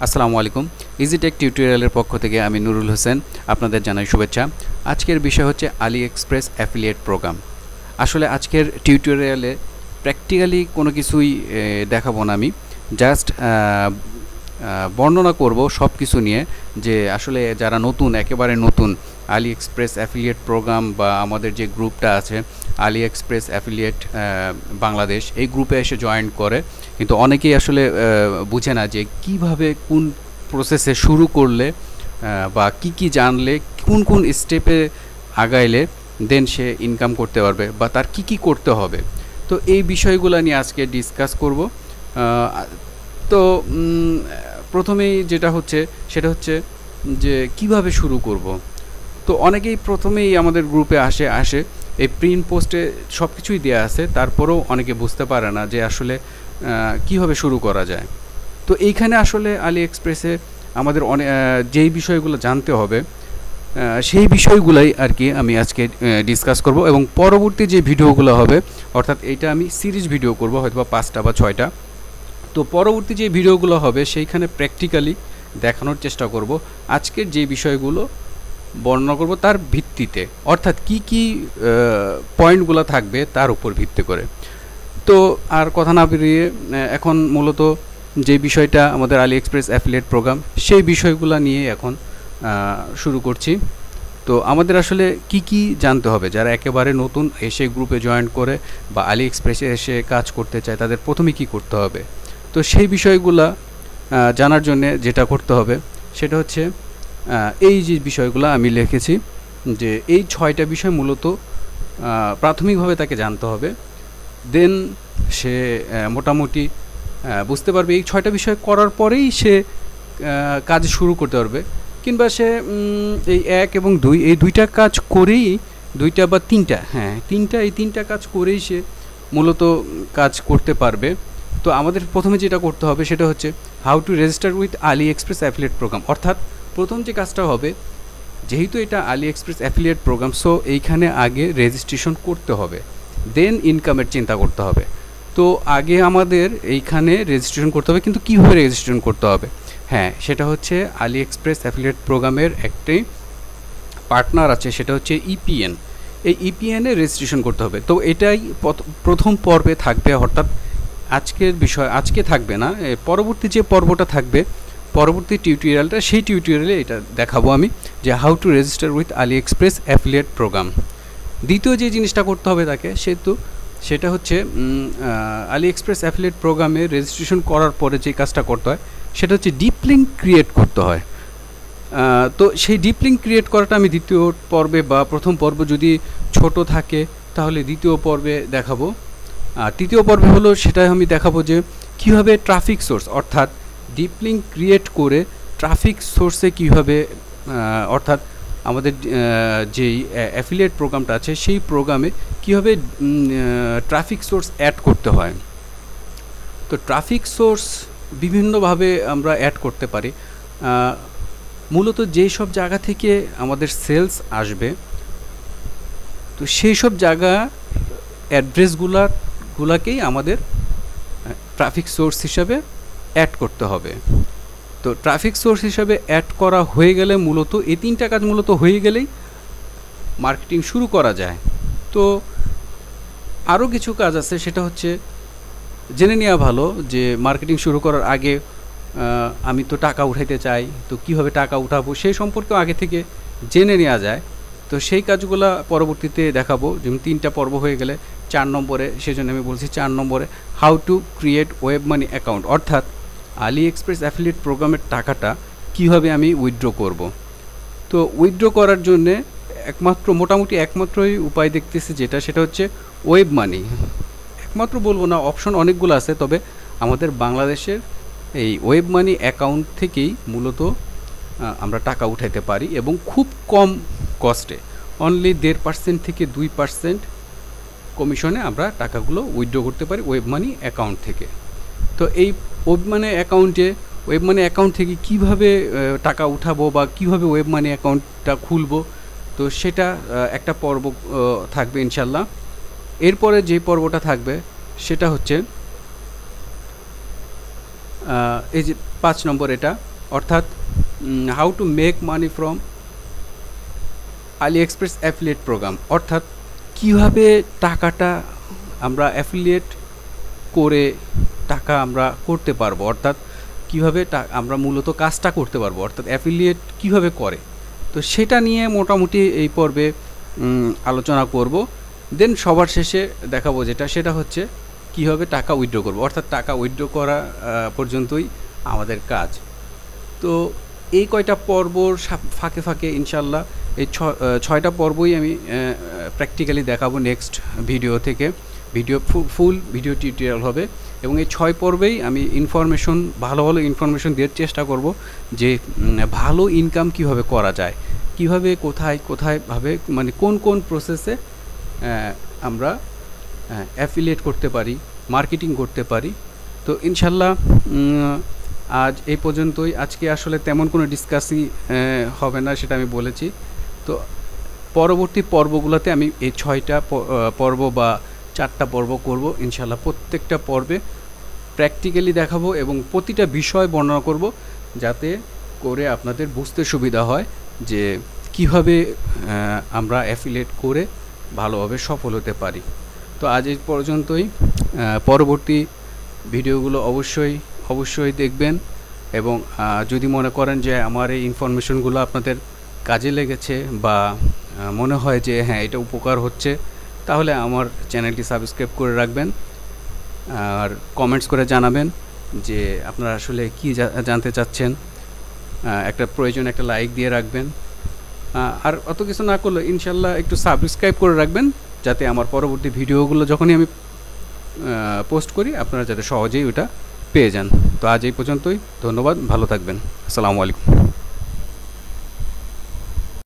আসসালামু আলাইকুম। ইজিটেক টিউটোরিয়ালের পক্ষ থেকে আমি নুরুল হোসেন আপনাদের জানাই শুভেচ্ছা। আজকের বিষয় হচ্ছে আলি এক্সপ্রেস অ্যাফিলিয়েট প্রোগ্রাম। আসলে আজকের টিউটোরিয়ালে প্র্যাকটিক্যালি কোনো কিছুই দেখাবো না, আমি জাস্ট বর্ণনা করব সব কিছু নিয়ে, যে আসলে যারা নতুন, একেবারে নতুন আলি এক্সপ্রেস অ্যাফিলিয়েট প্রোগ্রাম বা আমাদের যে গ্রুপটা আছে আলি এক্সপ্রেস অ্যাফিলিয়েট বাংলাদেশ, এই গ্রুপে এসে জয়েন করে, কিন্তু অনেকেই আসলে বুঝে না যে কিভাবে কোন প্রসেসে শুরু করলে বা কি জানলে কোন কোন স্টেপে আগাইলে দেন সে ইনকাম করতে পারবে বা তার কি করতে হবে। তো এই বিষয়গুলো নিয়ে আজকে ডিসকাস করব। তো প্রথমেই যেটা হচ্ছে সেটা হচ্ছে যে কিভাবে শুরু করব। তো অনেকেই প্রথমেই আমাদের গ্রুপে আসে এই প্রিন্ট পোস্টে সব কিছুই দেওয়া আছে, তারপরেও অনেকে বুঝতে পারে না যে আসলে কিভাবে শুরু করা যায়। তো এইখানে আসলে আলি এক্সপ্রেসে আমাদের যেই বিষয়গুলো জানতে হবে সেই বিষয়গুলাই আর কি আমি আজকে ডিসকাস করব, এবং পরবর্তী যে ভিডিওগুলো হবে, অর্থাৎ এইটা আমি সিরিজ ভিডিও করব হয়তো বা 5টা বা 6টা। তো পরবর্তী যে ভিডিওগুলো হবে সেইখানে প্র্যাকটিক্যালি দেখানোর চেষ্টা করব আজকের যে বিষয়গুলো বর্ণনা করব তার ভিত্তিতে, অর্থাৎ কি পয়েন্টগুলো থাকবে তার উপর ভিত্তি করে। তো আর কথা না বেরিয়ে এখন মূলত যে বিষয়টা আমাদের আলি এক্সপ্রেস অ্যাফিলিয়েট প্রোগ্রাম, সেই বিষয়গুলো নিয়ে এখন শুরু করছি। তো আমাদের আসলে কি জানতে হবে, যারা একেবারে নতুন এসে গ্রুপে জয়েন করে বা আলি এক্সপ্রেসে এসে কাজ করতে চায় তাদের প্রথমে কি করতে হবে। তো সেই বিষয়গুলো জানার জন্য যেটা করতে হবে সেটা হচ্ছে এই যে বিষয়গুলো আমি লিখেছি, যে এই 6টা বিষয় মূলত প্রাথমিকভাবে তাকে জানতে হবে, দেন সে মোটামুটি বুঝতে পারবে। এই 6টা বিষয় করার পরেই সে কাজ শুরু করতে পারবে, কিংবা সে এই 1 এবং 2 এই 2টা কাজ করেই, 2টা বা 3টা, এই 3টা কাজ করেই সে মূলত কাজ করতে পারবে। তো আমাদের প্রথমে যেটা করতে হবে সেটা হচ্ছে how to register with Ali express affiliate programme. অর্থাৎ প্রথম যে কাজটা হবে, যেহেতু এটা আলি এক্সপ্রেস অ্যাফিলিয়েট প্রোগ্রাম, সো এইখানে আগে রেজিস্ট্রেশন করতে হবে, দেন ইনকামের চিন্তা করতে হবে। তো আগে আমাদের এইখানে রেজিস্ট্রেশন করতে হবে, কিন্তু কীভাবে রেজিস্ট্রেশন করতে হবে? সেটা হচ্ছে আলি এক্সপ্রেস অ্যাফিলিয়েট প্রোগ্রামের একটি পার্টনার আছে, সেটা হচ্ছে ইপিএন। এই ইপিএনে রেজিস্ট্রেশন করতে হবে। তো এটাই প্রথম পর্বে থাকবে, অর্থাৎ আজকের বিষয় আজকে থাকবে না, পরবর্তী যে পর্বটা থাকবে, পরবর্তী টিউটোরিয়ালটা, সেই টিউটোরিয়ালে এটা দেখাবো আমি, যে how to register with Ali express affiliate programme. দ্বিতীয় যে জিনিসটা করতে হবে তাকে, সেটা হচ্ছে আলি এক্সপ্রেস অ্যাফিলিয়েট প্রোগ্রামে রেজিস্ট্রেশন করার পরে যে কাজটা করতে হয় সেটা হচ্ছে ডিপ লিঙ্ক ক্রিয়েট করতে হয়। তো সেই ডিপ লিঙ্ক ক্রিয়েট করাটা আমি দ্বিতীয় পর্বে বা প্রথম পর্ব যদি ছোট থাকে তাহলে দ্বিতীয় পর্বে দেখাবো। আর তৃতীয় পর্বে হলো সেটা আমি দেখাবো যে কীভাবে ট্রাফিক সোর্স, অর্থাৎ ডিপ লিঙ্ক ক্রিয়েট করে ট্রাফিক সোর্সে কীভাবে, অর্থাৎ আমাদের যেই অ্যাফিলিয়েট প্রোগ্রামটা আছে সেই প্রোগ্রামে কীভাবে ট্রাফিক সোর্স অ্যাড করতে হয়। তো ট্রাফিক সোর্স বিভিন্নভাবে আমরা অ্যাড করতে পারি। মূলত যেই সব জায়গা থেকে আমাদের সেলস আসবে, তো সেই সব জায়গা অ্যাড্রেসগুলাকেই আমাদের ট্রাফিক সোর্স হিসাবে অ্যাড করতে হবে। তো ট্রাফিক সোর্স হিসাবে অ্যাড করা হয়ে গেলে, মূলত এই 3টা কাজ মূলত হয়ে গেলেই মার্কেটিং শুরু করা যায়। তো আরও কিছু কাজ আছে, সেটা হচ্ছে জেনে নেওয়া ভালো যে মার্কেটিং শুরু করার আগে আমি তো টাকা উঠাইতে চাই, তো কীভাবে টাকা উঠাবো সেই সম্পর্কেও আগে থেকে জেনে নেওয়া যায়। তো সেই কাজগুলো পরবর্তীতে দেখাবো, যেমন 3টা পর্ব হয়ে গেলে 4 নম্বরে, সেজন্য আমি বলছি 4 নম্বরে how to create web money account, অর্থাৎ আলি এক্সপ্রেস অ্যাফিলিয়েট প্রোগ্রামের টাকাটা কীভাবে আমি উইথড্র করব। তো উইথড্র করার জন্যে মোটামুটি একমাত্রই উপায় দেখতেছি যেটা, সেটা হচ্ছে ওয়েব মানি। একমাত্র বলবো না, অপশন অনেকগুলো আছে, তবে আমাদের বাংলাদেশের এই ওয়েব মানি অ্যাকাউন্ট থেকেই মূলত আমরা টাকা উঠাইতে পারি, এবং খুব কম কস্টে, অনলি 1.5% থেকে 2% কমিশনে আমরা টাকাগুলো উইথড্র করতে পারি ওয়েব মানি অ্যাকাউন্ট থেকে। তো এই ওয়েব মানি অ্যাকাউন্ট থেকে কিভাবে টাকা উঠাবো বা কিভাবে ওয়েব মানি অ্যাকাউন্টটা খুলবো, তো সেটা একটা পর্ব থাকবে ইনশাল্লাহ। এরপরে যে পর্বটা থাকবে সেটা হচ্ছে এই যে 5 নম্বর, এটা অর্থাৎ how to make money from AliExpress affiliate programme, অর্থাৎ কিভাবে টাকাটা আমরা অ্যাফিলিয়েট করে টাকা আমরা করতে পারবো, অর্থাৎ কিভাবে আমরা মূলত কাজটা করতে পারবো, অর্থাৎ অ্যাফিলিয়েট কিভাবে করে। তো সেটা নিয়ে মোটামুটি এই পর্বে আলোচনা করব। দেন সবার শেষে দেখাবো সেটা হচ্ছে কীভাবে টাকা উইথড্র করব, অর্থাৎ টাকা উইথড্র করা পর্যন্তই আমাদের কাজ। তো এই কয়টা পর্বর ফাঁকে ফাঁকে ইনশাল্লাহ এই ছয়টা পর্বই আমি প্র্যাকটিক্যালি দেখাবো নেক্সট ভিডিও থেকে। ফুল ভিডিও টিউটোরিয়াল হবে এবং এই 6 পর্বেই আমি ভালো ইনফরমেশন দেওয়ার চেষ্টা করব যে ভালো ইনকাম কিভাবে করা যায়, কিভাবে কোথায় ভাবে মানে কোন প্রসেসে আমরা অ্যাফিলিয়েট করতে পারি, মার্কেটিং করতে পারি। তো ইনশাল্লাহ আজ এই পর্যন্তই। আজকে আসলে তেমন কোনো ডিসকাসই হবে না, সেটা আমি বলেছি। তো পরবর্তী পর্বগুলোতে আমি এই 6টা পর্ব বা 4টা পর্ব করব ইনশাল্লাহ। প্রত্যেকটা পর্বে প্র্যাকটিক্যালি দেখাবো এবং প্রতিটা বিষয় বর্ণনা করব, যাতে করে আপনাদের বুঝতে সুবিধা হয় যে কিভাবে আমরা অ্যাফিলিয়েট করে ভালোভাবে সফল হতে পারি। তো আজ এই পর্যন্তই। পরবর্তী ভিডিওগুলো অবশ্যই দেখবেন এবং যদি মনে করেন যে আমার এই ইনফরমেশনগুলো আপনাদের কাজে লেগেছে বা মনে হয় যে হ্যাঁ এটা উপকার হচ্ছে, তাহলে আমার চ্যানেলটি সাবস্ক্রাইব করে রাখবেন আর কমেন্টস করে জানাবেন যে আপনারা আসলে কি জানতে চাচ্ছেন। একটা লাইক দিয়ে রাখবেন, আর অত কিছু না করলে ইনশাল্লাহ একটু সাবস্ক্রাইব করে রাখবেন, যাতে আমার পরবর্তী ভিডিওগুলো যখনই আমি পোস্ট করি আপনারা যাতে সহজেই ওটা পেয়ে যান। তো আজ এই পর্যন্তই, ধন্যবাদ, ভালো থাকবেন, আসসালামু আলাইকুম।